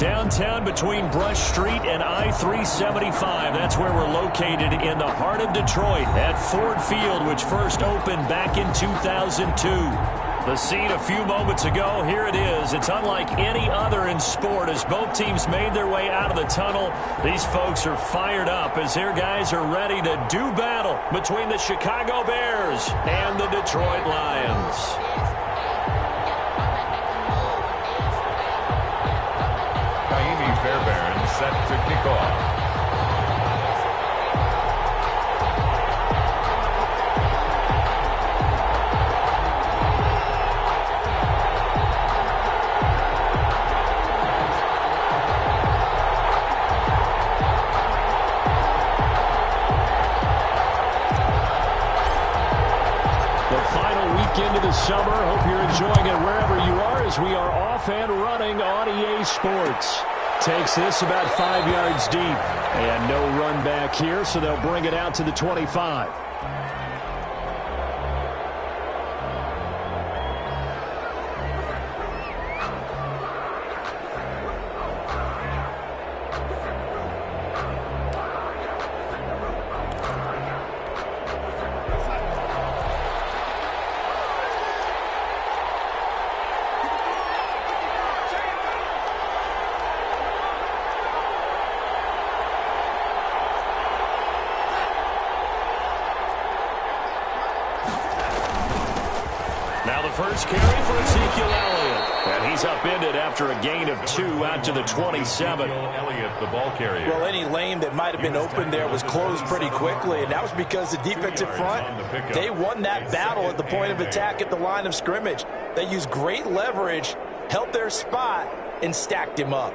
Downtown between Brush Street and I-375. That's where we're located in the heart of Detroit at Ford Field, which first opened back in 2002. The scene a few moments ago, here it is. It's unlike any other in sport as both teams made their way out of the tunnel. These folks are fired up as their guys are ready to do battle between the Chicago Bears and the Detroit Lions. Fairbairn set to kick off. The final weekend of the summer. Hope you're enjoying it wherever you are as we are off and running on EA Sports. Takes this about 5 yards deep. And no run back here, so they'll bring it out to the 25. Now the first carry for Ezekiel Elliott. And he's upended after a gain of 2 out to the 27. Elliott, the ball carrier. Well, any lane that might have been open there was closed pretty quickly, and that was because the defensive front, they won that battle at the point of attack at the line of scrimmage. They used great leverage, held their spot, and stacked him up.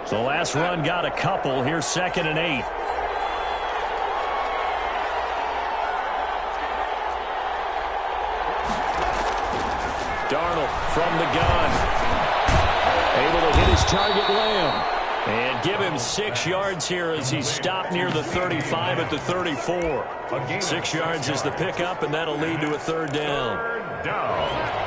So the last run got a couple. Here's 2nd and 8. Darnold from the gun. Able to hit his target Lamb. And give him 6 yards here as he stopped near the 35 at the 34. 6 yards is the pickup, and that'll lead to a 3rd down. Third down.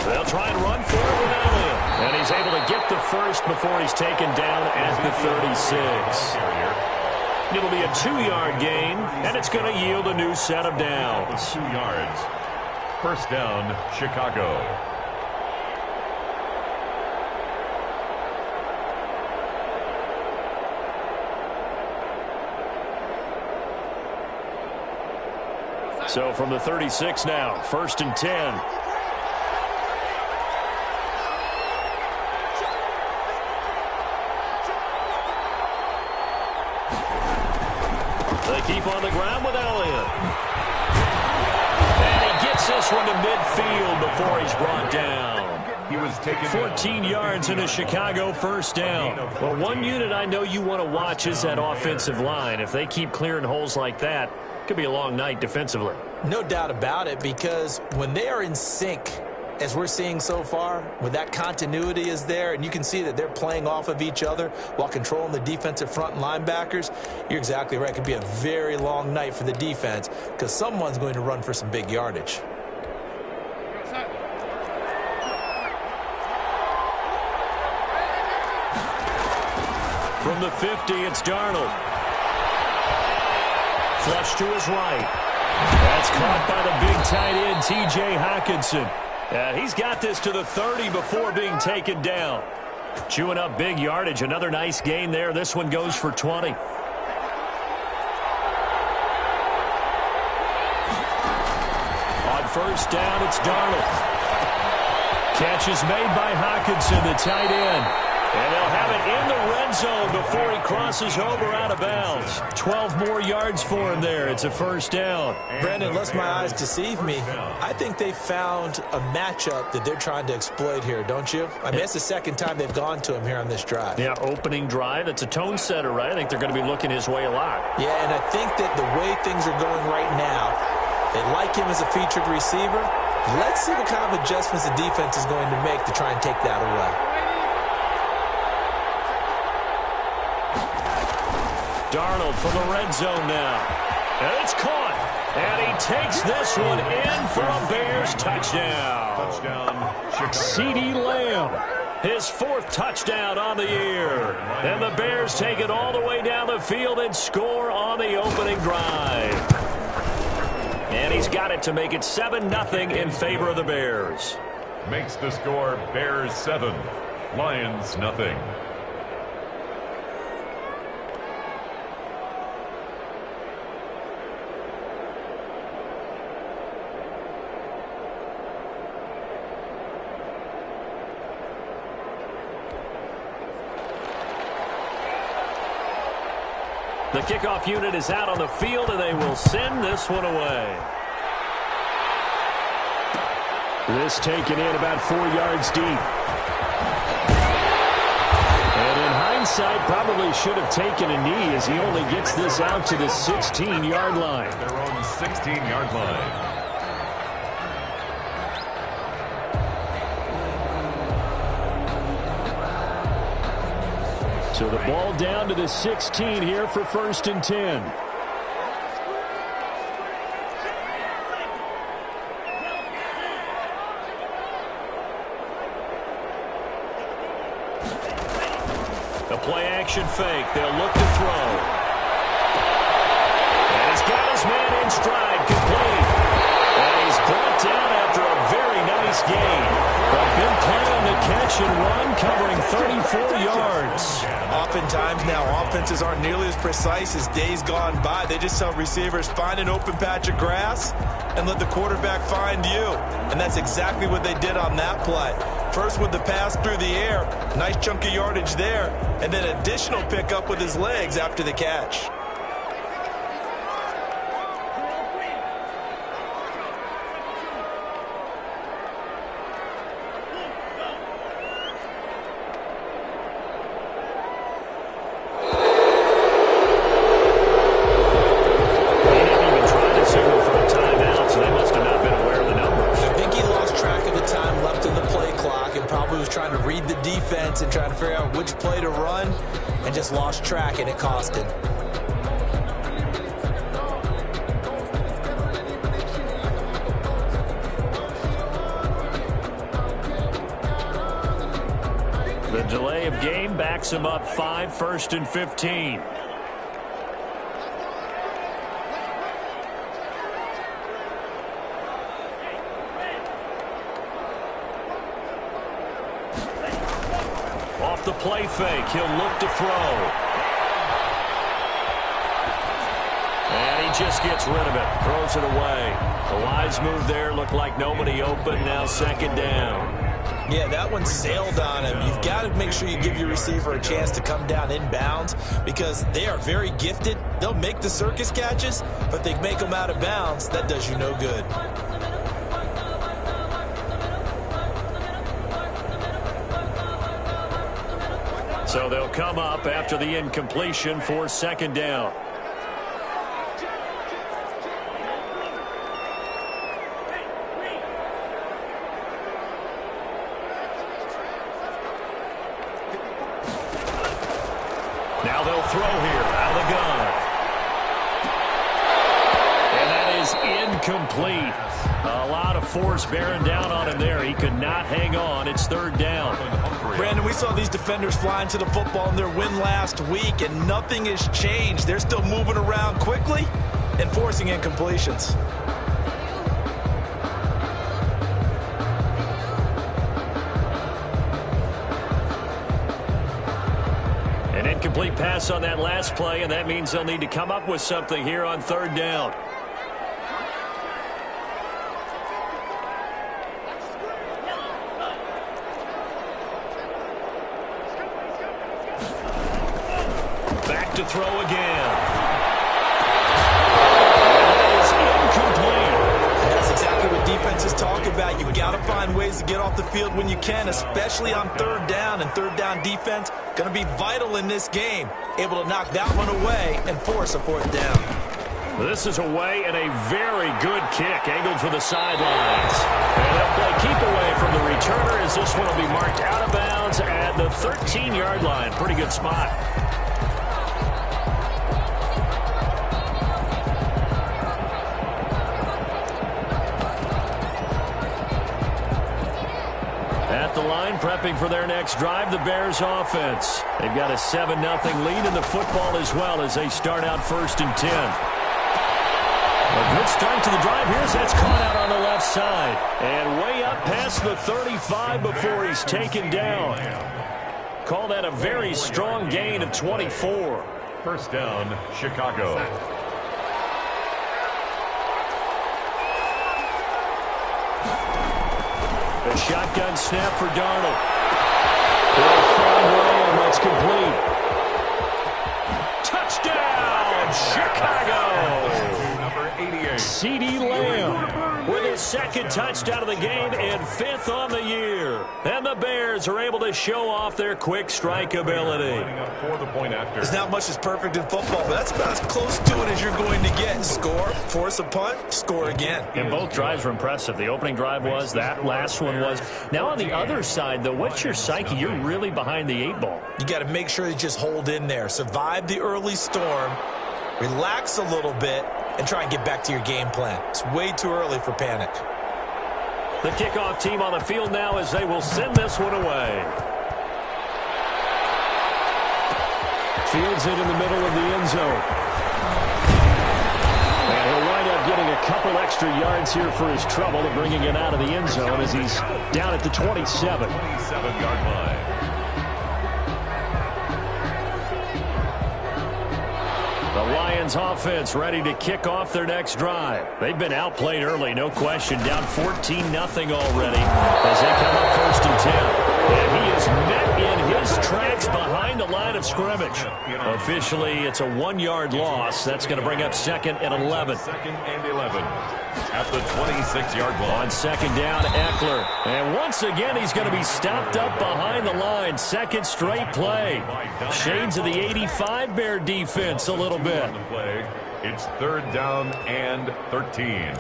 They'll try and run for it with Elliott. And he's able to get the first before he's taken down at the 36. It'll be a 2-yard gain, and it's going to yield a new set of downs. 2 yards. First down, Chicago. So from the 36 now, 1st and 10. They keep on the ground with Elliott. And he gets this one to midfield before he's brought down. He was taken 14 yards in a Chicago first down. Well, one unit I know you want to watch is that offensive line. If they keep clearing holes like that, it could be a long night defensively. No doubt about it, because when they are in sync, as we're seeing so far, when that continuity is there, and you can see that they're playing off of each other while controlling the defensive front and linebackers, you're exactly right. It could be a very long night for the defense because someone's going to run for some big yardage. From the 50, it's Darnold. Flush to his right. That's caught by the big tight end, T.J. Hockenson. And he's got this to the 30 before being taken down. Chewing up big yardage. Another nice gain there. This one goes for 20. On first down, it's Darnold. Catch is made by Hockenson, the tight end. And they'll have it in the red zone before he crosses over out of bounds. 12 more yards for him there. It's a first down. Brandon, unless my eyes deceive me, I think they found a matchup that they're trying to exploit here, don't you? I mean, it's the second time they've gone to him here on this drive. Yeah, opening drive. It's a tone setter, right? I think they're going to be looking his way a lot. Yeah, and I think that the way things are going right now, they like him as a featured receiver. Let's see what kind of adjustments the defense is going to make to try and take that away. Darnold from the red zone now. And it's caught. And he takes this one in for a Bears touchdown. Touchdown, Chicago. CeeDee Lamb, his 4th touchdown on the year. And the Bears take it all the way down the field and score on the opening drive. And he's got it to make it 7-0 in favor of the Bears. Makes the score Bears 7, Lions nothing. The kickoff unit is out on the field, and they will send this one away. This taken in about 4 yards deep. And in hindsight, probably should have taken a knee as he only gets this out to the 16-yard line. Their own 16-yard line. So the ball down to the 16 here for 1st and 10. The play-action fake. They'll look to throw. And he's got his man in stride, complete. And he's brought down after a very nice gain. A big play on the catch and run, covering 34 yards. Oftentimes now, offenses aren't nearly as precise as days gone by. They just tell receivers, find an open patch of grass and let the quarterback find you. And that's exactly what they did on that play. First with the pass through the air, nice chunk of yardage there, and then additional pickup with his legs after the catch. And trying to figure out which play to run and just lost track, and it cost him. The delay of game backs him up 5, 1st and 15. Off the play fake, he'll look to throw. And he just gets rid of it, throws it away. A wise move there, looked like nobody open, now 2nd down. Yeah, that one sailed on him. You've got to make sure you give your receiver a chance to come down inbounds because they are very gifted. They'll make the circus catches, but they make them out of bounds. That does you no good. So they'll come up after the incompletion for 2nd down. Now they'll throw here out of the gun. And that is incomplete. A lot of force bearing down on him there. He could not hang on. It's 3rd down. Brandon, we saw these defenders flying to the football in their win last week, and nothing has changed. They're still moving around quickly and forcing incompletions. An incomplete pass on that last play, and that means they'll need to come up with something here on 3rd down. to throw again. That is incomplete. That's exactly what defense is talking about. You've got to find ways to get off the field when you can, especially on third down. And third down defense going to be vital in this game. Able to knock that one away and force a fourth down. This is away and a very good kick, angled for the sidelines. And they'll play keep away from the returner as this one will be marked out of bounds at the 13-yard line. Pretty good spot. At the line, prepping for their next drive, the Bears offense. They've got a 7-0 lead in the football as well as they start out 1st and 10. A good start to the drive here as that's caught out on the left side. And way up past the 35 before he's taken down. Call that a very strong gain of 24. First down, Chicago. A shotgun snap for Darnold. They'll find Lamb. That's complete. Touchdown, Chicago. CeeDee Lamb with his second touchdown of the game and 5th on the year. And the Bears are able to show off their quick strike ability. There's not much that's perfect in football, but that's about as close to it as you're going to get. Score, force a punt, score again. And both drives were impressive. The opening drive was, that last one was. Now on the other side, though, what's your psyche? You're really behind the 8 ball. You got to make sure you just hold in there. Survive the early storm, relax a little bit, and try and get back to your game plan. It's way too early for panic. The kickoff team on the field now as they will send this one away. Fields it in the middle of the end zone. And he'll wind up getting a couple extra yards here for his trouble of bringing it out of the end zone as he's down at the 27. 27-yard line. The Lions offense ready to kick off their next drive. They've been outplayed early, no question. Down 14-0 already as they come up 1st and 10. And he is met in his tracks behind the line of scrimmage. Officially, it's a 1-yard loss. That's going to bring up 2nd and 11. 2nd and 11 at the 26-yard line. On 2nd down, Eckler. And once again, he's going to be stopped up behind the line. 2nd straight play. Shades of the 85 Bear defense a little bit. On the play, it's 3rd down and 13.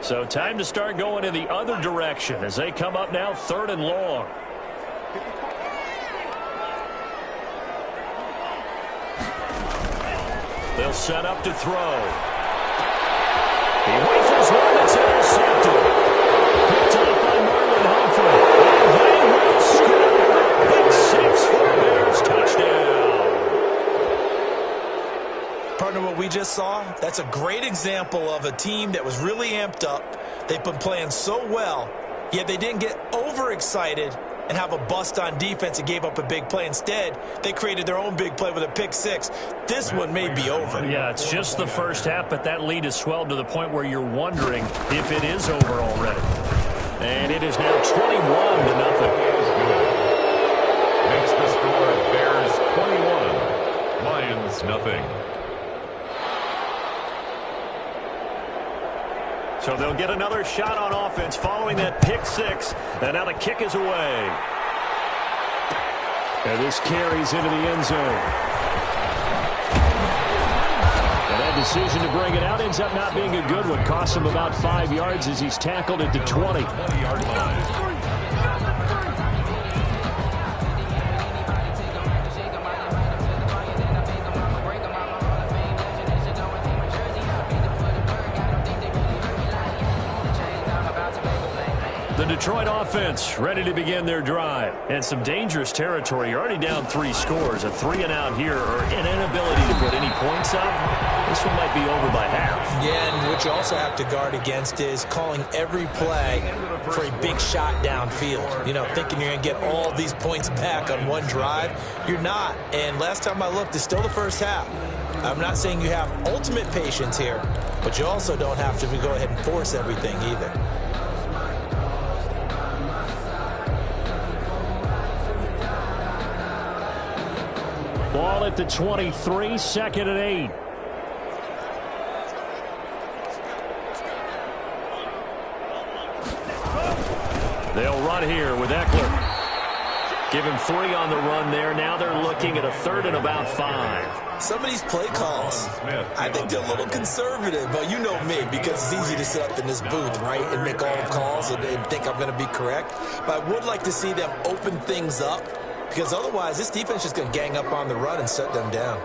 So time to start going in the other direction as they come up now 3rd and long. They'll set up to throw. He rifles one that's intercepted. Picked up by Marlon Humphrey. And they will score. Big 6 for the Bears. Touchdown. Partner, what we just saw, that's a great example of a team that was really amped up. They've been playing so well, yet they didn't get overexcited and have a bust on defense and gave up a big play. Instead, they created their own big play with a pick 6. This one may be over. Yeah, it's just the first half, but that lead has swelled to the point where you're wondering if it is over already. And it is now 21-0. Makes the score Bears 21, Lions nothing. So they'll get another shot on offense following that pick 6. And now the kick is away. And this carries into the end zone. And that decision to bring it out ends up not being a good one. Costs him about 5 yards as he's tackled at the 20. 20-yard line. The Detroit offense ready to begin their drive. And some dangerous territory. You're already down 3 scores. A 3-and-out here or an inability to put any points up. This one might be over by half. Yeah, and what you also have to guard against is calling every play for a big shot downfield. You know, thinking you're going to get all these points back on one drive. You're not. And last time I looked, it's still the first half. I'm not saying you have ultimate patience here, but you also don't have to go ahead and force everything either. Ball at the 23, second and 8. They'll run here with Eckler. Give him 3 on the run there. Now they're looking at a third and about 5. Some of these play calls, I think they're a little conservative, but you know me, because it's easy to sit up in this booth, right, and make all the calls and think I'm going to be correct. But I would like to see them open things up, because otherwise this defense is just going to gang up on the run and shut them down.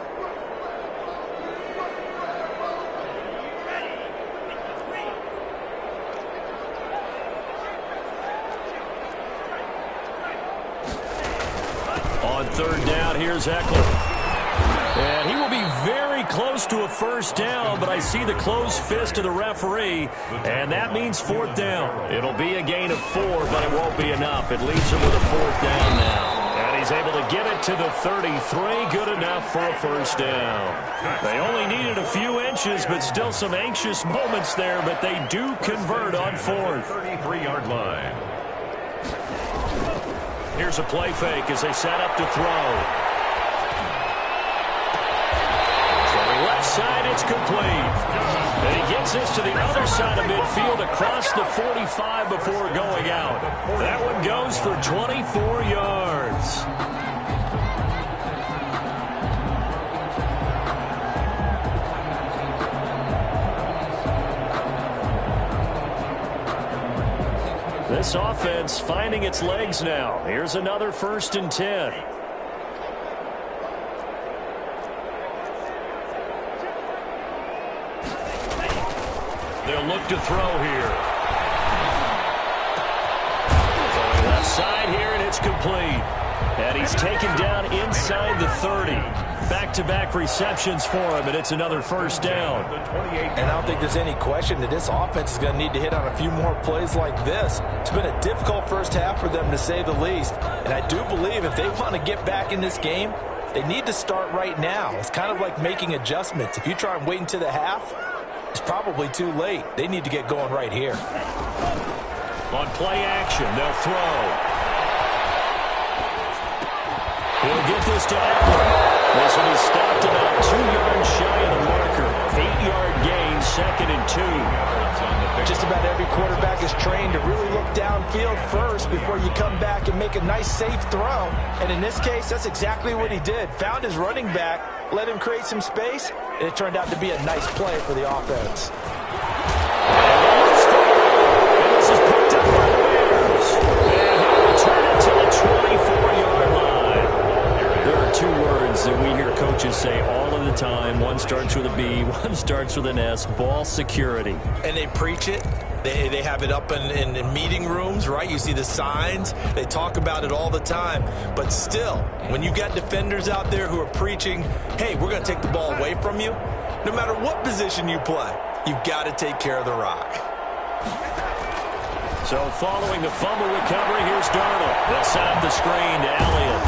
On third down, here's Eckler. And he will be very close to a first down, but I see the closed fist of the referee, and that means fourth down. It'll be a gain of 4, but it won't be enough. It leaves him with a fourth down now. And he's able to get it to the 33, good enough for a first down. They only needed a few inches, but still some anxious moments there, but they do convert on fourth. 33-yard line. Here's a play fake as they set up to throw. Left side, it's complete. And he gets this to the other side of midfield across the 45 before going out. That one goes for 24 yards. This offense finding its legs now. Here's another 1st and 10. They'll look to throw here. Throwing left side here, and it's complete. And he's taken down inside the 30. Back-to-back receptions for him, and it's another first down. And I don't think there's any question that this offense is going to need to hit on a few more plays like this. It's been a difficult first half for them, to say the least. And I do believe if they want to get back in this game, they need to start right now. It's kind of like making adjustments. If you try and wait until the half, it's probably too late. They need to get going right here. On play action, they'll throw. He'll get this to Eckler. This one is stopped about 2 yards shy of the marker. 8-yard gain, 2nd and 2. Just about every quarterback is trained to really look downfield first before you come back and make a nice, safe throw. And in this case, that's exactly what he did. Found his running back, let him create some space, and it turned out to be a nice play for the offense. And this is picked up by the Bears. And he'll return it to the 24-yard line. There are 2 words that we hear coaches say all of the time. One starts with a B, one starts with an S, ball security. And they preach it. They have it up in meeting rooms, right? You see the signs. They talk about it all the time. But still, when you got defenders out there who are preaching, hey, we're going to take the ball away from you, no matter what position you play, you've got to take care of the rock. So following the fumble recovery, here's Darnold. They'll set up the screen to Elliott.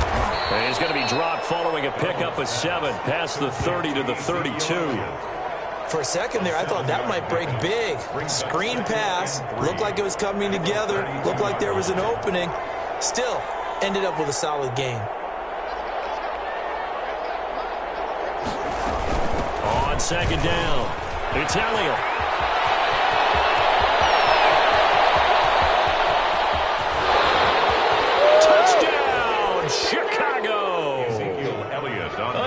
And he's going to be dropped following a pickup of 7 past the 30 to the 32. For a second there, I thought that might break big. Screen pass. Looked like it was coming together. Looked like there was an opening. Still, ended up with a solid game. On 2nd down, it's Elliott. Touchdown, Chicago!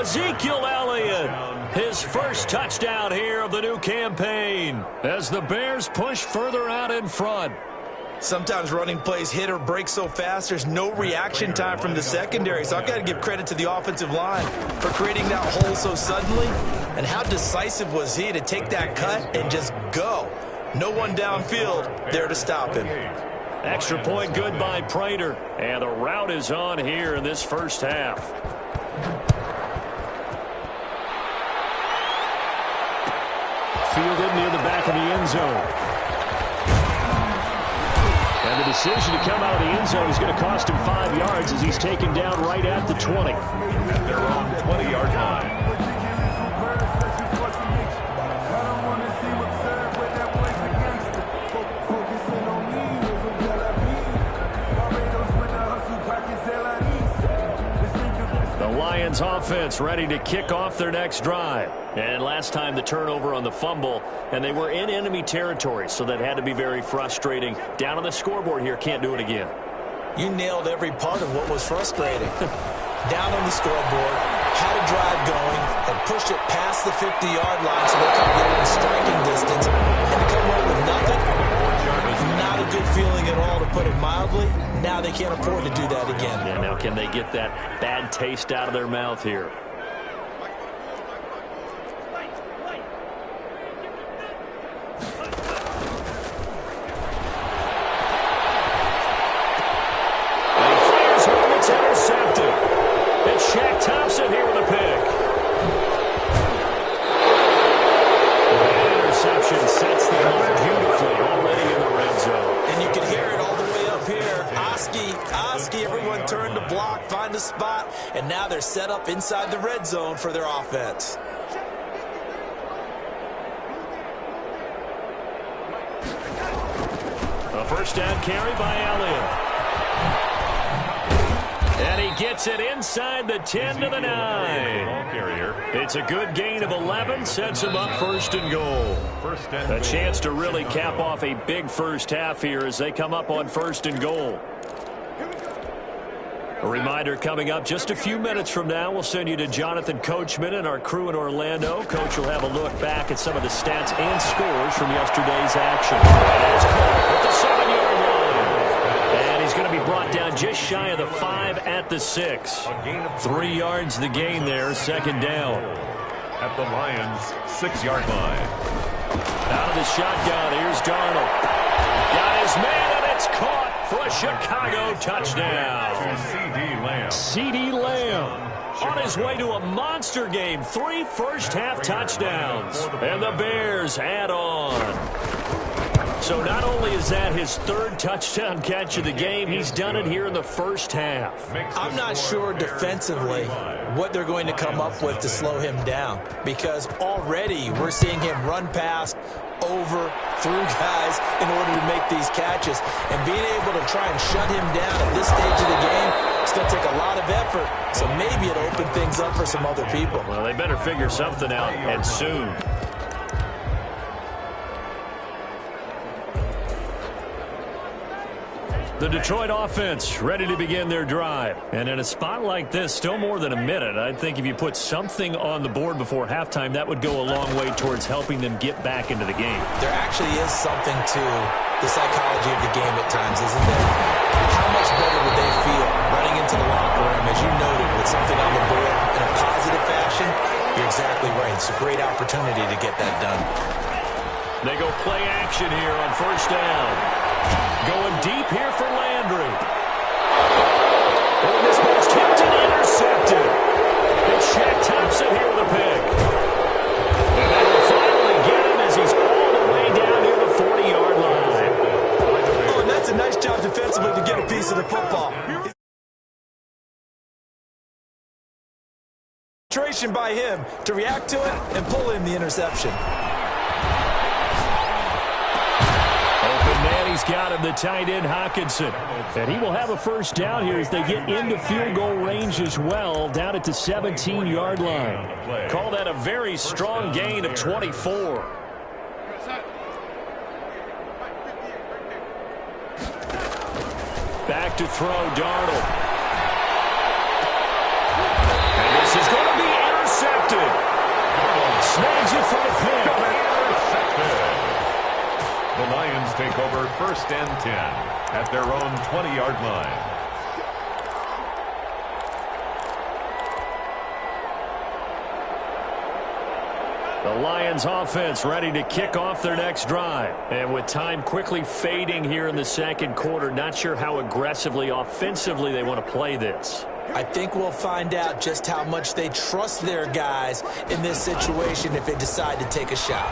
Ezekiel Elliott. His first touchdown here of the new campaign as the Bears push further out in front. Sometimes running plays hit or break so fast, there's no reaction time from the secondary. So I've got to give credit to the offensive line for creating that hole so suddenly. And how decisive was he to take that cut and just go? No one downfield there to stop him. Extra point good by Prater. And the route is on here in this first half. Fielded near the back of the end zone. And the decision to come out of the end zone is going to cost him 5 yards as he's taken down right at the 20. At their own 20-yard line. Lions offense ready to kick off their next drive. And last time the turnover on the fumble, and they were in enemy territory, so that had to be very frustrating. Down on the scoreboard here, can't do it again. You nailed every part of what was frustrating. Down on the scoreboard, had a drive going, and pushed it past the 50-yard line so they could get it in striking distance, and to come away with nothing, not a good feeling at all, to put it mildly. Now they can't afford to do that again. Yeah, now can they get that bad taste out of their mouth here? Thompson here with a pick. That interception sets them up beautifully already in the red zone. And you can hear it all the way up here. Oski, everyone turned to block, find a spot, and now they're set up inside the red zone for their offense. A first down carry by Elliott. And he gets it inside the 10 to the 9. It's a good gain of 11, sets him up first and goal. A chance to really cap off a big first half here as they come up on first and goal. A reminder coming up just a few minutes from now, we'll send you to Jonathan Coachman and our crew in Orlando. Coach will have a look back at some of the stats and scores from yesterday's action. And it's caught at the 7-yard line. And he's going to be brought down just shy of the 5 at the 6. 3 yards the gain there, second down. At the Lions' 6-yard line. Out of the shotgun, here's Darnold. Got his man, and it's caught for a Chicago touchdown. CeeDee Lamb on his way to a monster game. 3 first-half touchdowns. And the Bears add on. So not only is that his 3rd touchdown catch of the game, he's done it here in the first half. I'm not sure defensively what they're going to come up with to slow him down, because already we're seeing him run past, over, through guys in order to make these catches. And being able to try and shut him down at this stage of the game, it's going to take a lot of effort. So maybe it'll open things up for some other people. Well, they better figure something out, and soon. The Detroit offense ready to begin their drive. And in a spot like this, still more than a minute, I think if you put something on the board before halftime, that would go a long way towards helping them get back into the game. There actually is something to the psychology of the game at times, isn't there? How much better would they feel running into the locker room, as you noted, with something on the board in a positive fashion? You're exactly right. It's a great opportunity to get that done. They go play action here on first down. Going deep here for Landry. And this ball's tipped and intercepted. It's Shaq Thompson here with a pick. And they will finally get him as he's all the way down near the 40-yard line. Oh, and that's a nice job defensively to get a piece of the football. Concentration by him to react to it and pull in the interception. He's got him, the tight end, Hockenson. And he will have a first down here as they get into field goal range as well, down at the 17-yard line. Call that a very strong gain of 24. Back to throw, Darnold. And this is going to be intercepted. Snags it for the pick. The Lions take over first and 10 at their own 20-yard line. The Lions offense ready to kick off their next drive. And with time quickly fading here in the second quarter, not sure how aggressively, offensively they want to play this. I think we'll find out just how much they trust their guys in this situation if they decide to take a shot.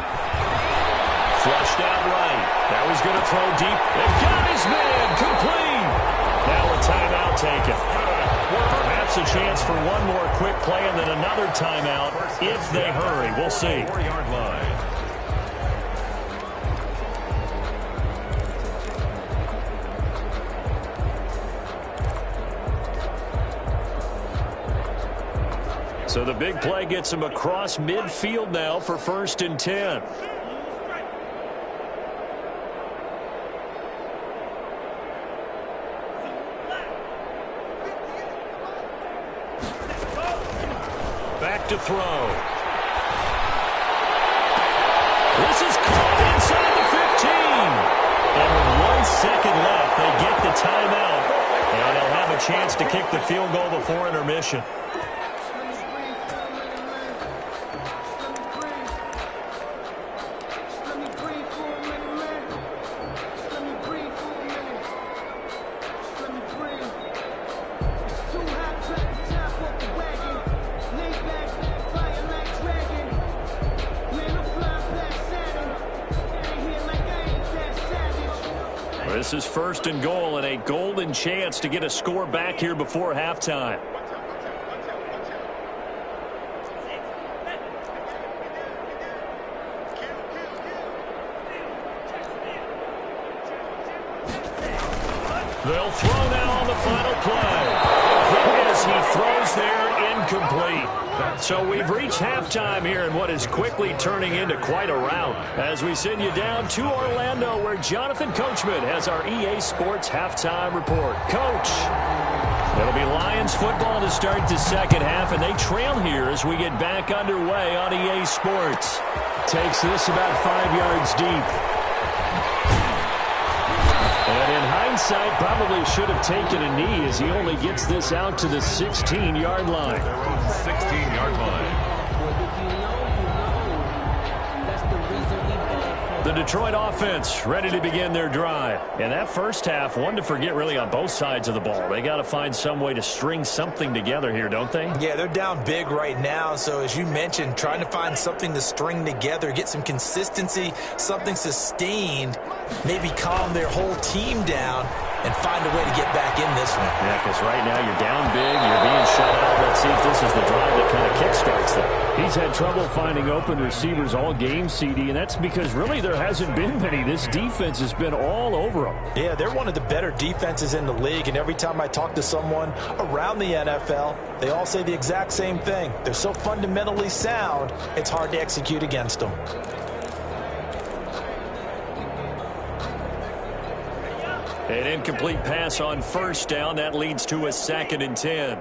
Flushed out right. Now he's going to throw deep. They've got his man complete. Now a timeout taken. Perhaps a chance for one more quick play and then another timeout if they hurry. We'll see. 4-yard line. So the big play gets him across midfield now for 1st and 10. Back to throw. This is caught inside the 15. And with 1 second left, they get the timeout. And they'll have a chance to kick the field goal before intermission. This is 1st and goal and a golden chance to get a score back here before halftime. They'll throw now on the final play. As he throws there, incomplete. So we've reached halftime here in what is quickly turning into quite a rout. As we send you down to Orlando, where Jonathan Coachman has our EA Sports halftime report. Coach, it'll be Lions football to start the second half, and they trail here as we get back underway on EA Sports. Takes this about 5 yards deep. And in hindsight, probably should have taken a knee as he only gets this out to the 16-yard line. 16-yard line. The Detroit offense ready to begin their drive. And that first half, one to forget really on both sides of the ball. They got to find some way to string something together here, don't they? Yeah, they're down big right now. So as you mentioned, trying to find something to string together, get some consistency, something sustained, maybe calm their whole team down and find a way to get back in this one. Yeah, because right now you're down big, you're being shut out. Let's see if this is the drive that kind of kickstarts them. He's had trouble finding open receivers all game, CD, and that's because really there hasn't been many. This defense has been all over them. Yeah, they're one of the better defenses in the league, and every time I talk to someone around the NFL, they all say the exact same thing. They're so fundamentally sound, it's hard to execute against them. An incomplete pass on first down. That leads to a 2nd and 10.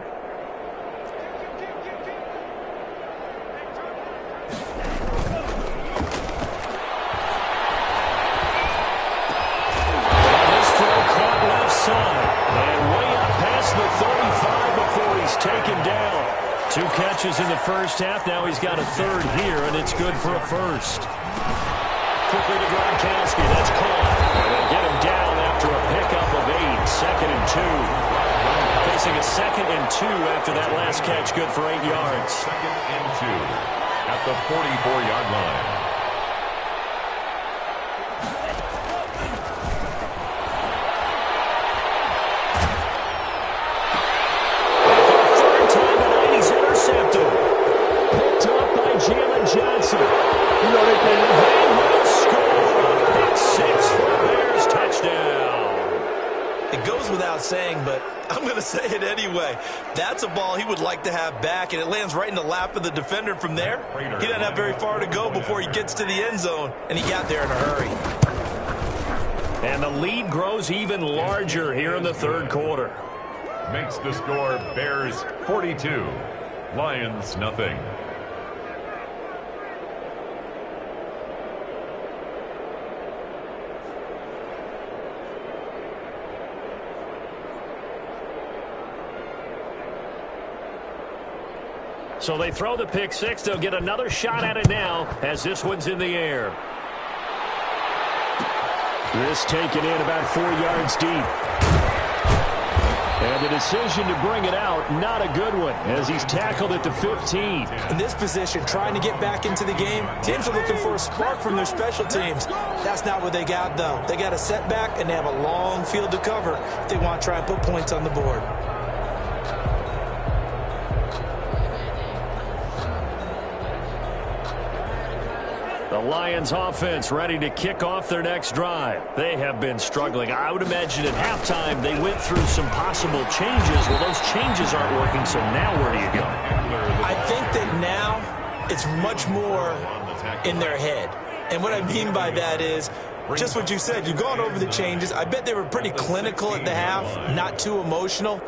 Two catches in the first half. Now he's got a third here, and it's good for a first. Quickly to Gronkowski. That's caught. And they'll get him down after a pickup of 8. 2nd and 2. Facing a 2nd and 2 after that last catch. Good for 8 yards. 2nd and 2 at the 44-yard line. Johnson. You know they will score. Pick 6 for a Bears touchdown. It goes without saying, but I'm going to say it anyway. That's a ball he would like to have back, and it lands right in the lap of the defender from there. He doesn't have very far to go before he gets to the end zone, and he got there in a hurry. And the lead grows even larger here in the third quarter. Makes the score Bears 42, Lions nothing. So they throw the pick 6. They'll get another shot at it now as this one's in the air. This taken in about 4 yards deep. And the decision to bring it out, not a good one, as he's tackled at the 15. In this position, trying to get back into the game, teams are looking for a spark from their special teams. That's not what they got, though. They got a setback, and they have a long field to cover if they want to try and put points on the board. The Lions offense ready to kick off their next drive. They have been struggling. I would imagine at halftime they went through some possible changes. Well, those changes aren't working, so now where do you go? I think that now it's much more in their head. And what I mean by that is just what you said. You've gone over the changes. I bet they were pretty clinical at the half, not too emotional.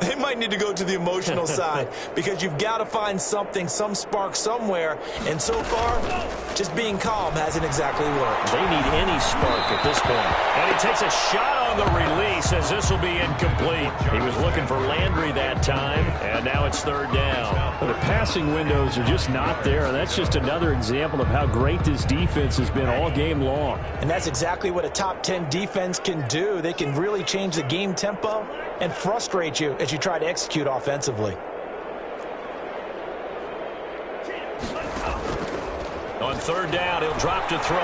They might need to go to the emotional side because you've got to find something, some spark somewhere. And so far, just being calm hasn't exactly worked. They need any spark at this point. And he takes a shot on the release as this will be incomplete. He was looking for Landry that time, and now it's third down. The passing windows are just not there. That's just another example of how great this defense has been all game long. And that's exactly what a top 10 defense can do. They can really change the game tempo and frustrate you as you try to execute offensively. On third down, he'll drop to throw.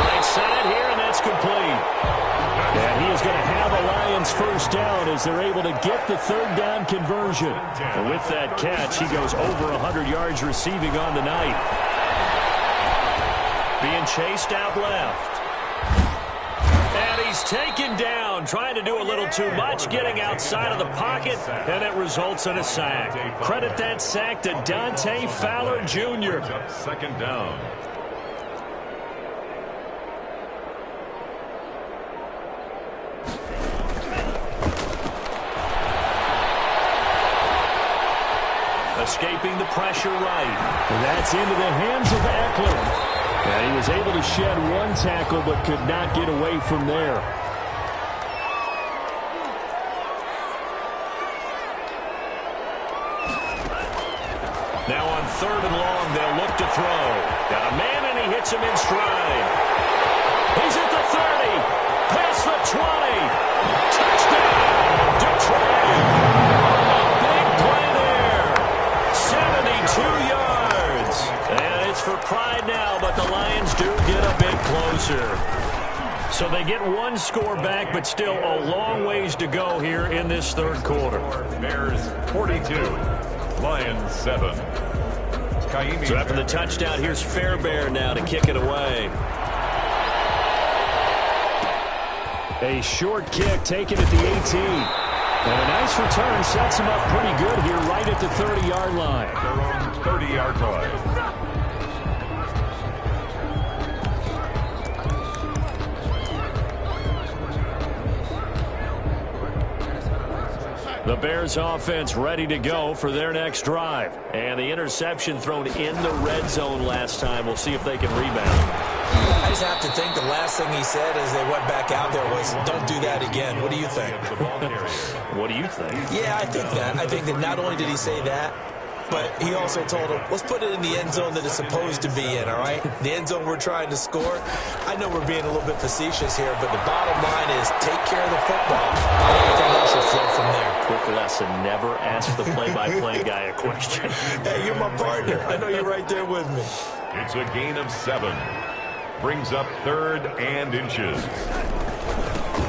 Right side here, and that's complete. And he is going to have a Lions first down as they're able to get the third down conversion. And with that catch, he goes over 100 yards receiving on the night. Being chased out left. And he's taken down, trying to do a little too much, getting outside of the pocket, and it results in a sack. Credit that sack to Dante Fowler Jr. Second down. Escaping the pressure right. And that's into the hands of Eckler. And he was able to shed one tackle but could not get away from there. Now on third and long, they'll look to throw. Got a man, and he hits him in stride. He's at the 30. Past the 20. Touchdown, Detroit. Big play there. 72 yards. And it's for pride now, but the Lions do get a bit closer. So they get one score back, but still a long ways to go here in this third quarter. Bears 42, Lions 7. So after the touchdown, here's Fairbairn now to kick it away. A short kick taken at the 18. And a nice return sets him up pretty good here right at the 30-yard line. Their own 30-yard line. The Bears offense ready to go for their next drive. And the interception thrown in the red zone last time. We'll see if they can rebound. I just have to think the last thing he said as they went back out there was, don't do that again. What do you think? What do you think? Yeah, I think that. I think that not only did he say that, but he also told him, let's put it in the end zone that it's supposed to be in, all right? The end zone we're trying to score. I know we're being a little bit facetious here, but the bottom line is take care of the football. Everything else should flow from there. Quick lesson, never ask the play-by-play guy a question. Hey, you're my partner. I know you're right there with me. It's a gain of 7. Brings up third and inches.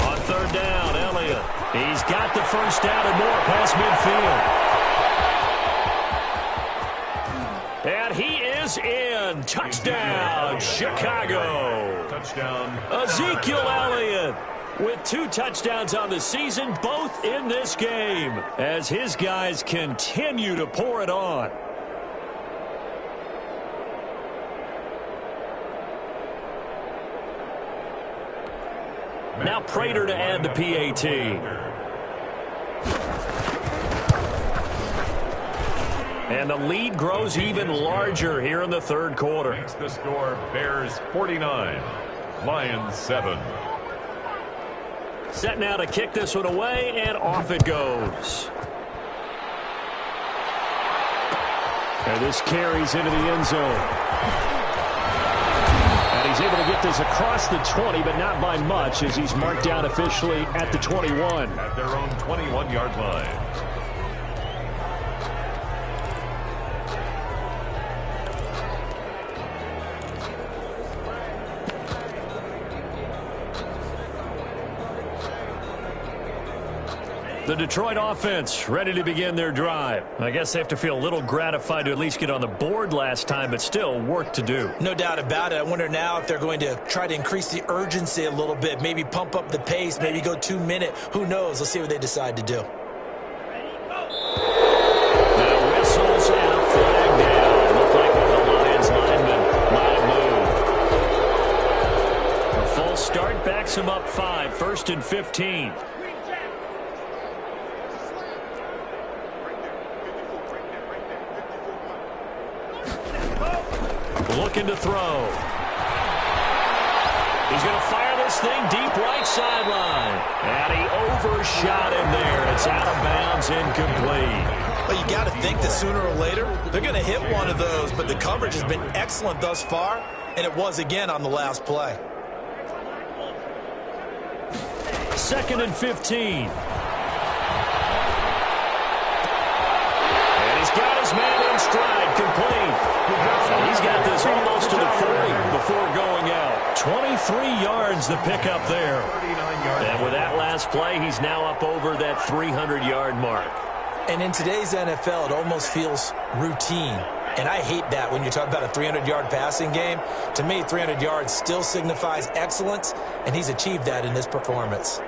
On third down, Elliott. He's got the first down and more past midfield. And he is in. Touchdown, Chicago. Touchdown. Ezekiel Elliott with 2 touchdowns on the season, both in this game, as his guys continue to pour it on. Now Prater to add the PAT. And the lead grows even larger here in the third quarter. Makes the score Bears 49, Lions 7. Set now to kick this one away, and off it goes. And this carries into the end zone. And he's able to get this across the 20, but not by much, as he's marked down officially at the 21. At their own 21-yard line. The Detroit offense ready to begin their drive. I guess they have to feel a little gratified to at least get on the board last time, but still work to do. No doubt about it. I wonder now if they're going to try to increase the urgency a little bit, maybe pump up the pace, maybe go 2-minute. Who knows? Let's see what they decide to do. Now whistles and a flag down. Looked like one of the Lions linemen might have moved. A full start backs him up 5, 1st and 15. Looking to throw. He's going to fire this thing deep right sideline. And he overshot him there. It's out of bounds, incomplete. Well, you got to think that sooner or later they're going to hit one of those, but the coverage has been excellent thus far, and it was again on the last play. 2nd and 15. And he's got his man in stride, complete. He's got this almost to the 40 before going out. 23 yards the pickup there. And with that last play, he's now up over that 300-yard mark. And in today's NFL, it almost feels routine. And I hate that when you talk about a 300-yard passing game. To me, 300 yards still signifies excellence, and he's achieved that in this performance.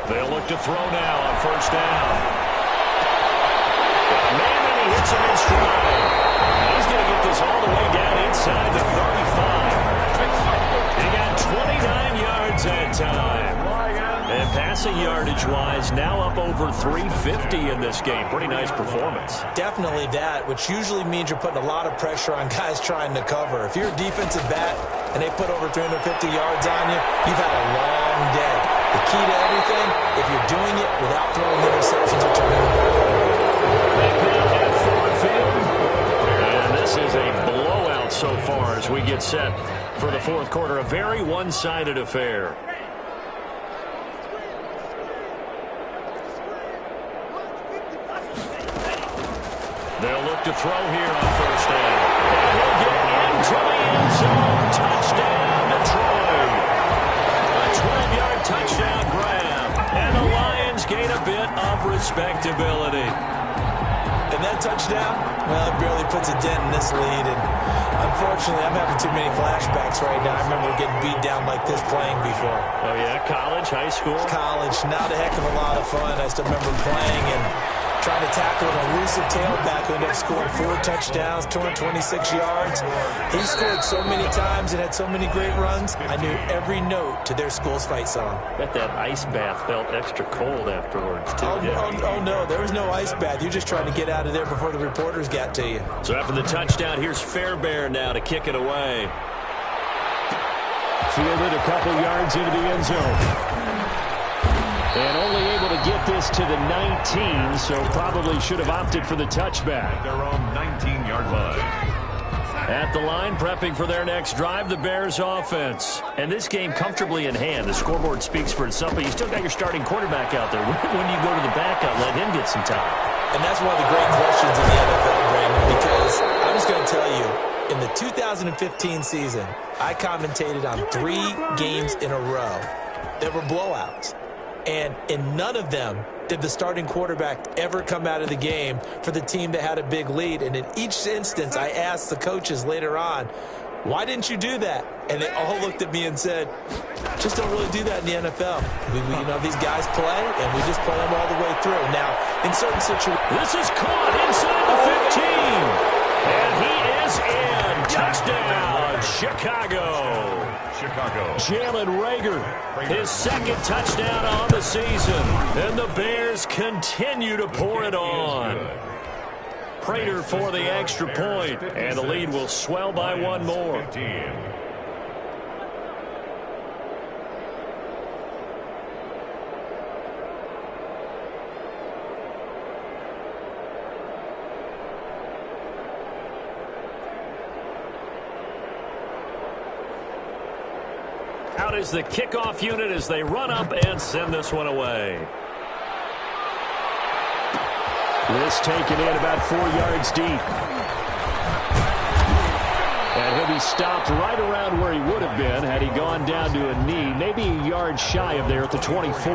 They'll look to throw now on 1st down. He hits him in stride. He's going to get this all the way down inside the 35. He got 29 yards that time. And passing yardage-wise, now up over 350 in this game. Pretty nice performance. Definitely that, which usually means you're putting a lot of pressure on guys trying to cover. If you're a defensive back and they put over 350 yards on you, you've had a long day. The key to everything, if you're doing it without throwing interceptions or turning the ball. And this is a blowout so far as we get set for the 4th quarter. A very one-sided affair. They'll look to throw here on 1st down. And he'll get into the end zone. Touchdown, Detroit. A 12-yard touchdown grab. And the Lions gain a bit of respectability. And that touchdown, well, it barely puts a dent in this lead. And unfortunately, I'm having too many flashbacks right now. I remember getting beat down like this playing before. Oh, yeah? College, high school? College. Not a heck of a lot of fun. I still remember playing and trying to tackle an elusive tailback who ended up scoring 4 touchdowns, 226 yards. He scored so many times and had so many great runs, I knew every note to their school's fight song. Bet that ice bath felt extra cold afterwards, too. Oh, no, there was no ice bath. You're just trying to get out of there before the reporters got to you. So after the touchdown, here's Fairbairn now to kick it away. Fielded a couple yards into the end zone. And only able to get this to the 19, so probably should have opted for the touchback. Their own 19-yard line. At the line, prepping for their next drive, the Bears offense. And this game comfortably in hand. The scoreboard speaks for itself, but you still got your starting quarterback out there. When do you go to the backup? Let him get some time. And that's one of the great questions in the NFL, Brandon, because I'm just going to tell you, in the 2015 season, I commentated on 3 games in a row that were blowouts. And in none of them did the starting quarterback ever come out of the game for the team that had a big lead. And in each instance, I asked the coaches later on, why didn't you do that? And they all looked at me and said, just don't really do that in the NFL. These guys play, and we just play them all the way through. Now, in certain situations... This is caught inside the 15. And he is in. Touchdown, Chicago. Jalen Reagor, his 2nd touchdown on the season. And the Bears continue to pour it on. Prater for the extra point, and the lead will swell by 1 more. Out is the kickoff unit as they run up and send this one away. This taken in about 4 yards deep. And he'll be stopped right around where he would have been had he gone down to a knee, maybe a yard shy of there at the 24.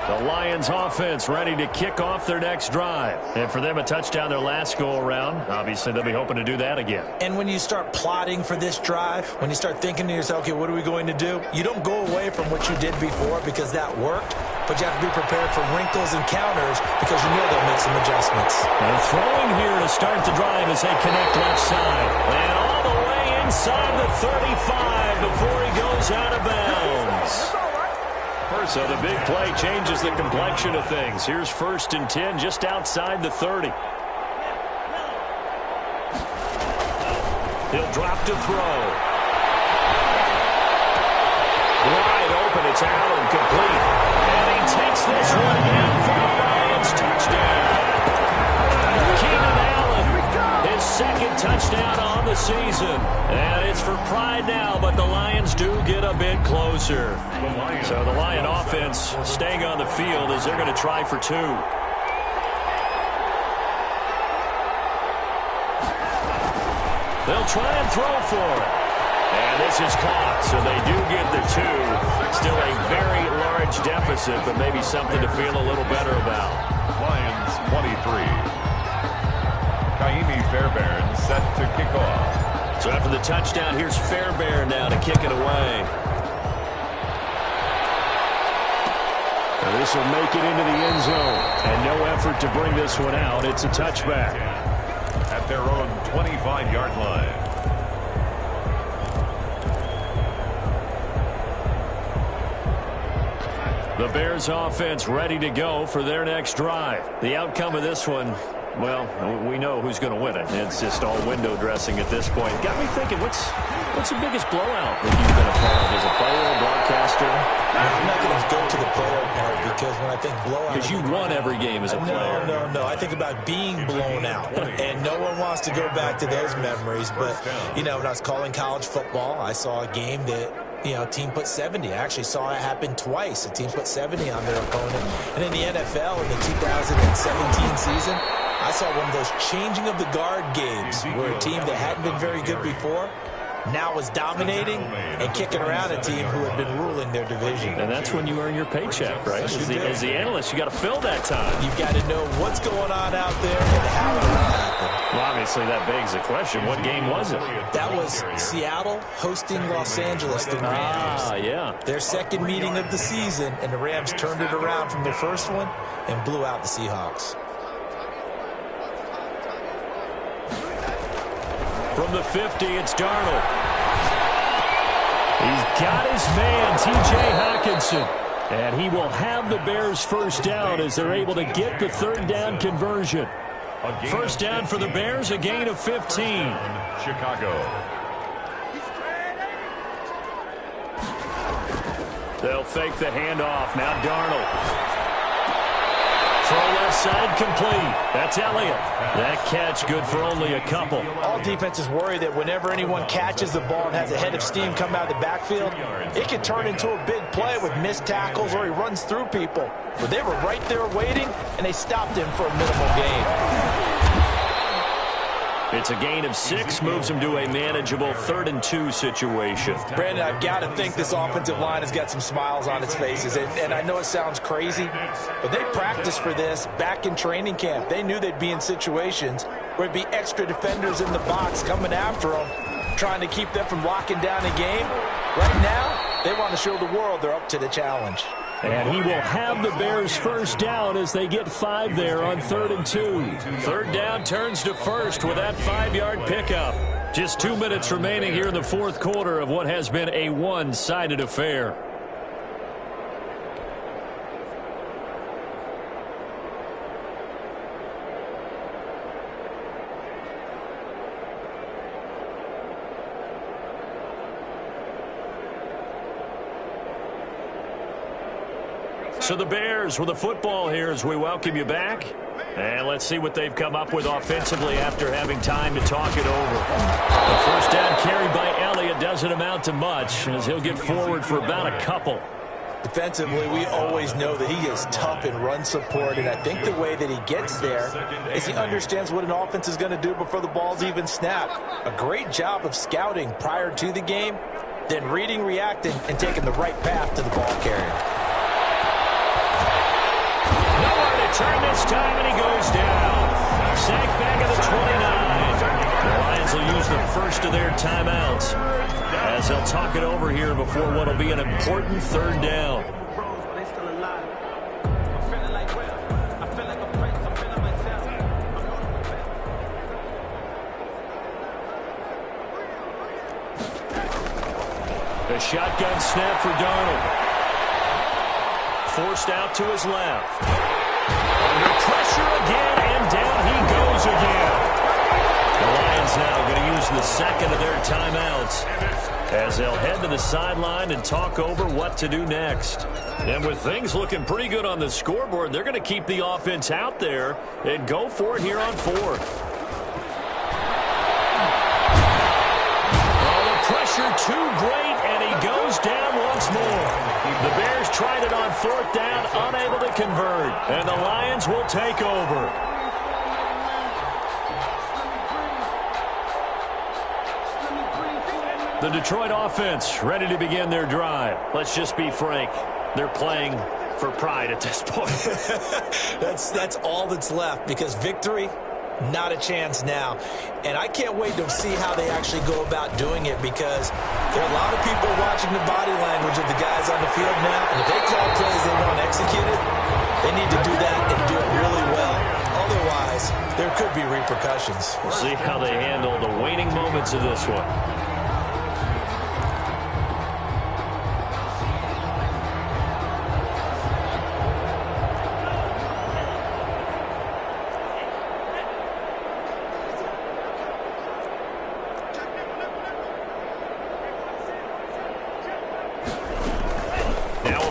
The Lions offense ready to kick off their next drive. And for them, a touchdown their last go-around. Obviously, they'll be hoping to do that again. And when you start plotting for this drive, when you start thinking to yourself, okay, what are we going to do? You don't go away from what you did before because that worked, but you have to be prepared for wrinkles and counters because you know they'll make some adjustments. And throwing here to start the drive as they connect left side. And all the way inside the 35 before he goes out of bounds. So the big play changes the complexion of things. Here's 1st and 10 just outside the 30. He'll drop to throw. Wide open. It's Allen, complete. And he takes this one in for the Lions. Touchdown. Keenan Allen, his 2nd touchdown on the season. And it's for pride now, but the Lions do get a bit closer. So the Lion offense staying on the field as they're going to try for 2. They'll try and throw for it. And this is caught, so they do get the 2. Still a very large deficit, but maybe something to feel a little better about. Lions 23. Kaimi Fairbairn set to kick off. So after the touchdown, here's Fairbairn now to kick it away. And this will make it into the end zone. And no effort to bring this one out. It's a touchback. At their own 25-yard line. The Bears offense ready to go for their next drive. The outcome of this one, well, we know who's going to win it. It's just all window dressing at this point. Got me thinking, what's the biggest blowout that you've been a part of as a player, a broadcaster? I'm not going to go to the player part because when I think blowout... Because you won every game as a player. No. I think about being blown out. And no one wants to go back to those memories. But, you know, when I was calling college football, I saw a game that... team put 70. I actually saw it happen twice. A team put 70 on their opponent. And in the NFL, in the 2017 season, I saw one of those changing of the guard games where a team that hadn't been very good before now was dominating and kicking around a team who had been ruling their division. And that's when you earn your paycheck, right? As the analyst, you got to fill that time. You've got to know what's going on out there and how it will happen. Well, obviously, that begs the question, what game was it? That was Seattle hosting Los Angeles, the Rams. Yeah. Their 2nd meeting of the season, and the Rams turned it around from their first one and blew out the Seahawks. From the 50, it's Darnold. He's got his man, T.J. Hawkinson. And he will have the Bears first down as they're able to get the 3rd down conversion. First down for the Bears, a gain of 15. Chicago. They'll fake the handoff. Now Darnold. Throw left side complete. That's Elliott. That catch good for only a couple. All defenses worry that whenever anyone catches the ball and has a head of steam come out of the backfield, it can turn into a big play with missed tackles or he runs through people. But they were right there waiting, and they stopped him for a minimal gain. It's a gain of 6, moves him to a manageable 3rd and 2 situation. Brandon, I've got to think this offensive line has got some smiles on its faces. And I know it sounds crazy, but they practiced for this back in training camp. They knew they'd be in situations where it'd be extra defenders in the box coming after them, trying to keep them from locking down a game. Right now, they want to show the world they're up to the challenge. And he will have the Bears first down as they get 5 there on 3rd and 2. 3rd down turns to 1st with that 5-yard pickup. Just 2 minutes remaining here in the 4th quarter of what has been a one-sided affair. So the Bears with the football here as we welcome you back. And let's see what they've come up with offensively after having time to talk it over. The first down carried by Elliott doesn't amount to much as he'll get forward for about a couple. Defensively, we always know that he is tough in run support, and I think the way that he gets there is he understands what an offense is going to do before the ball's even snapped. A great job of scouting prior to the game, then reading, reacting, and taking the right path to the ball carrier. Nowhere to turn this time, and he goes down. Sacked back at the 29. The Lions will use the first of their timeouts as they'll talk it over here before what will be an important third down. The shotgun snap for Darnold. Forced out to his left. Under pressure again, and down he goes again. The Lions now going to use the second of their timeouts as they'll head to the sideline and talk over what to do next. And with things looking pretty good on the scoreboard, they're going to keep the offense out there and go for it here on fourth. Oh, the pressure too great, and he goes down once more. The Bears tried it on fourth down, unable to convert, and the Lions will take over. The Detroit offense ready to begin their drive. Let's just be frank. They're playing for pride at this point. That's all that's left, because victory, not a chance now. And I can't wait to see how they actually go about doing it, because there are a lot of people watching the body language of the guys on the field now. And if they call plays they want executed, they need to do that and do it really well. Otherwise, there could be repercussions. We'll see how they handle the waning moments of this one.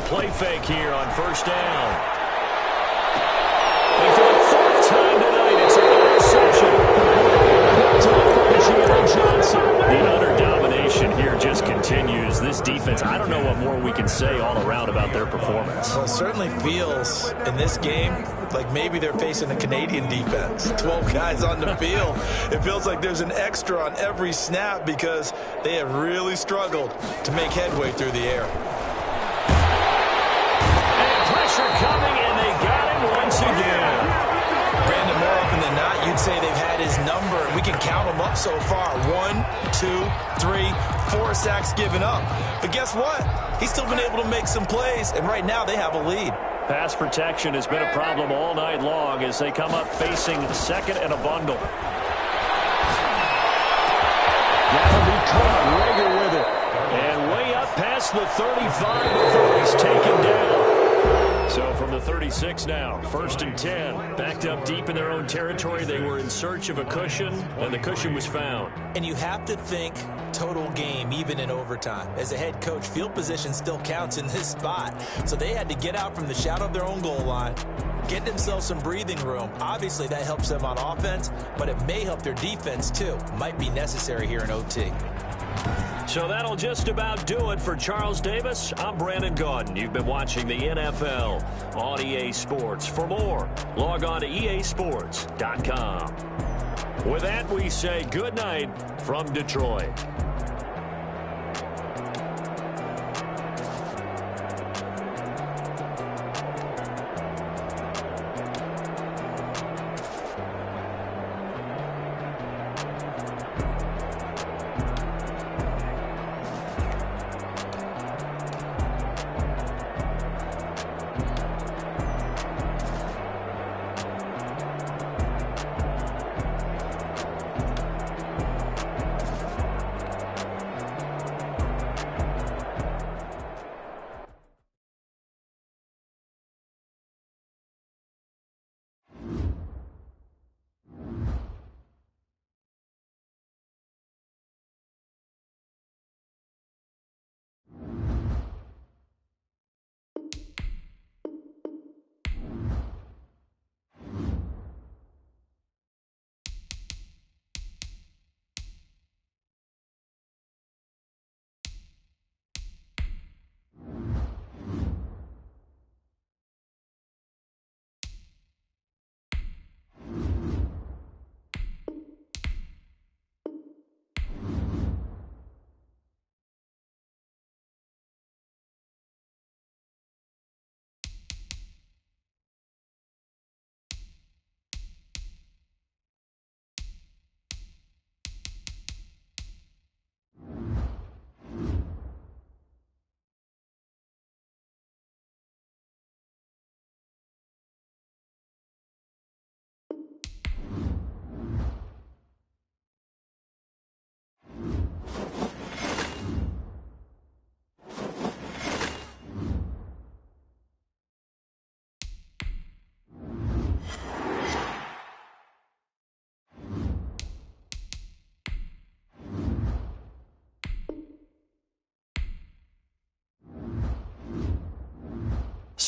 Play fake here on first down. And for the fourth time tonight, it's an interception. The utter domination here just continues. This defense, I don't know what more we can say all around about their performance. Well, it certainly feels in this game like maybe they're facing a Canadian defense. 12 guys on the field. It feels like there's an extra on every snap because they have really struggled to make headway through the air. Coming, and they got him once again. Brandon, more often than not, you'd say they've had his number, and we can count them up so far. 1, 2, 3, 4 sacks given up. But guess what? He's still been able to make some plays, and right now they have a lead. Pass protection has been a problem all night long as they come up facing second and a bundle. That'll be caught. Rager with it. And way up past the 35 before he's taken down. So from the 36 now, 1st and 10. Backed up deep in their own territory. They were in search of a cushion, and the cushion was found. And you have to think total game, even in overtime. As a head coach, field position still counts in this spot. So they had to get out from the shadow of their own goal line, get themselves some breathing room. Obviously, that helps them on offense, but it may help their defense, too. Might be necessary here in OT. So that'll just about do it for Charles Davis. I'm Brandon Gaudin. You've been watching the NFL on EA Sports. For more, log on to easports.com. With that, we say good night from Detroit.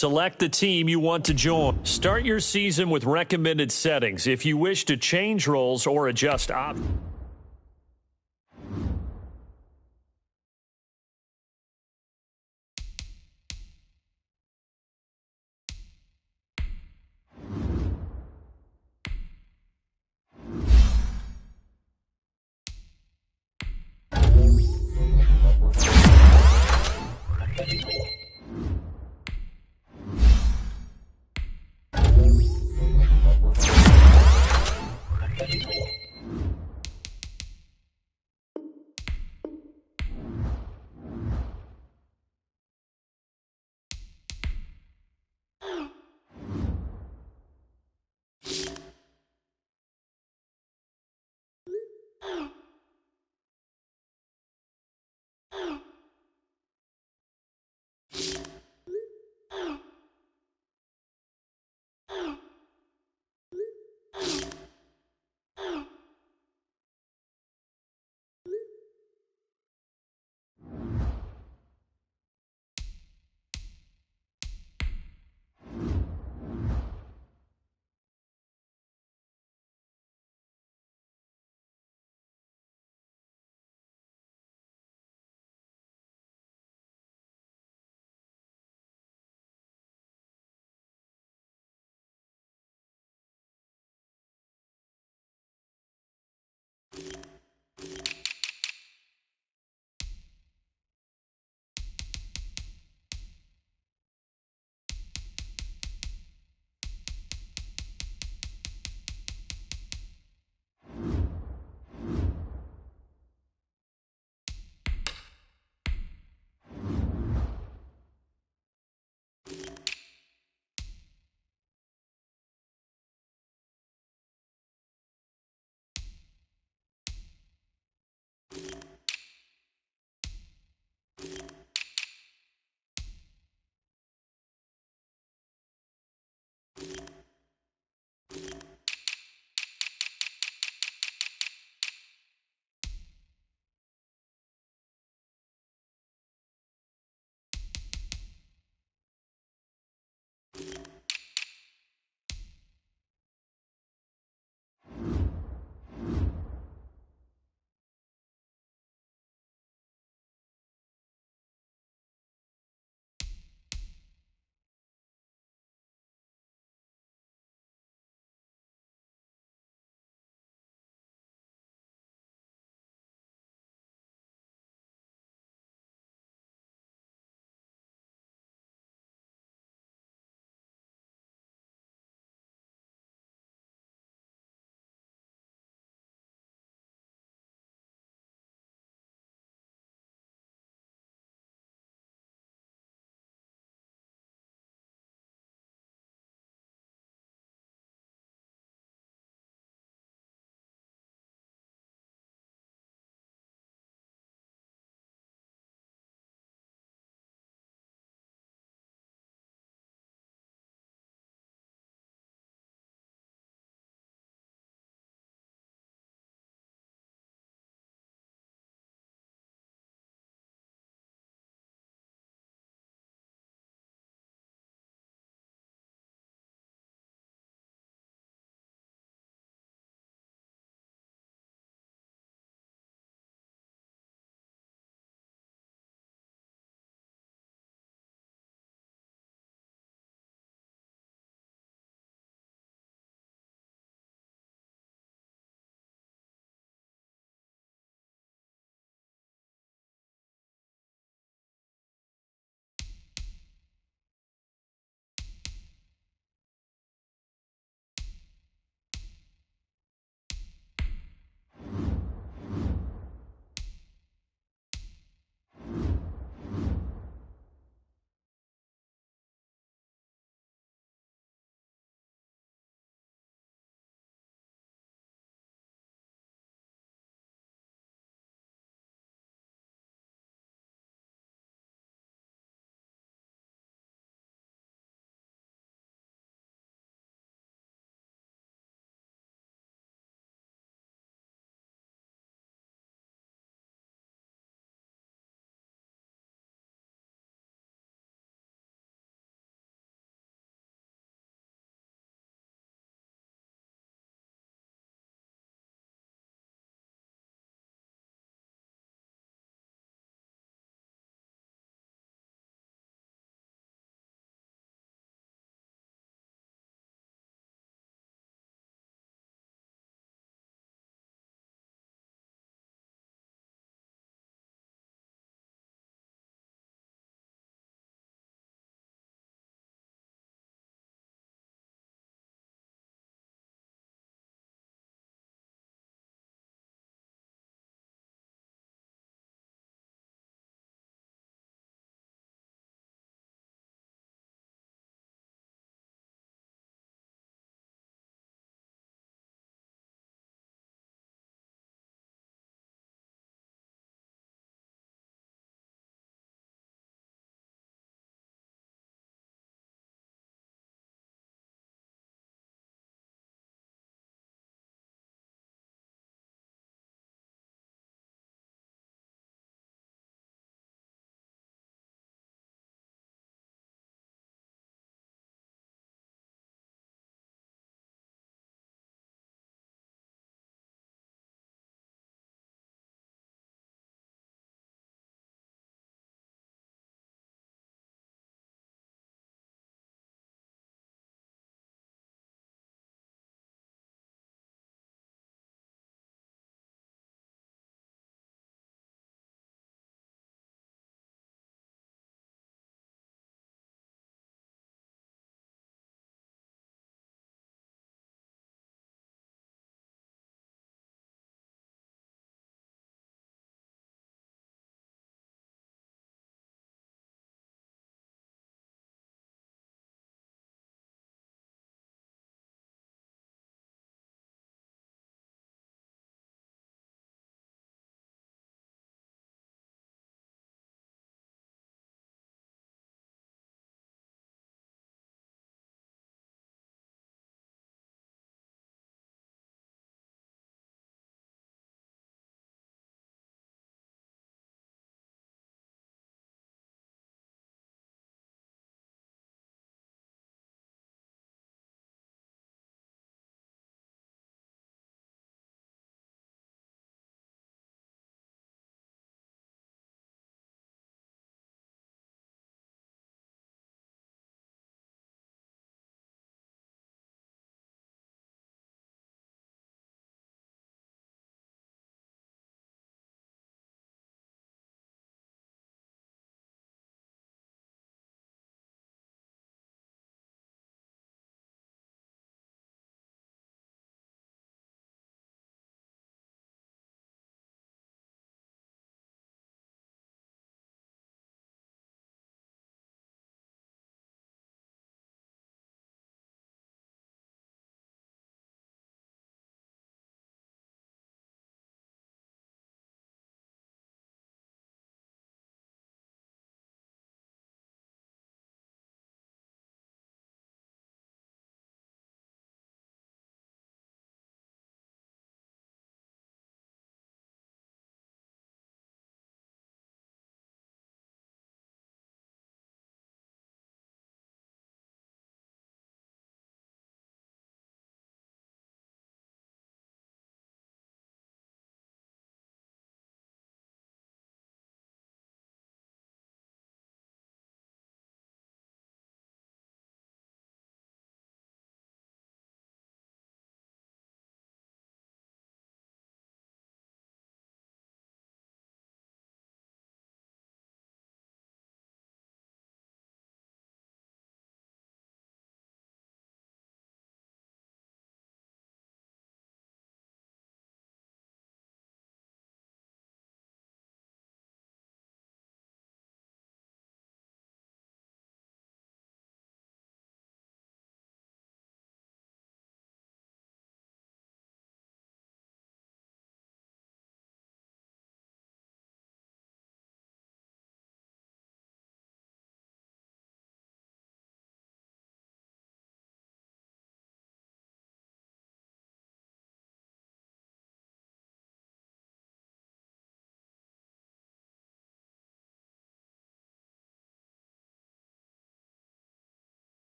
select the team you want to join. Start your season with recommended settings. If you wish to change roles or adjust options.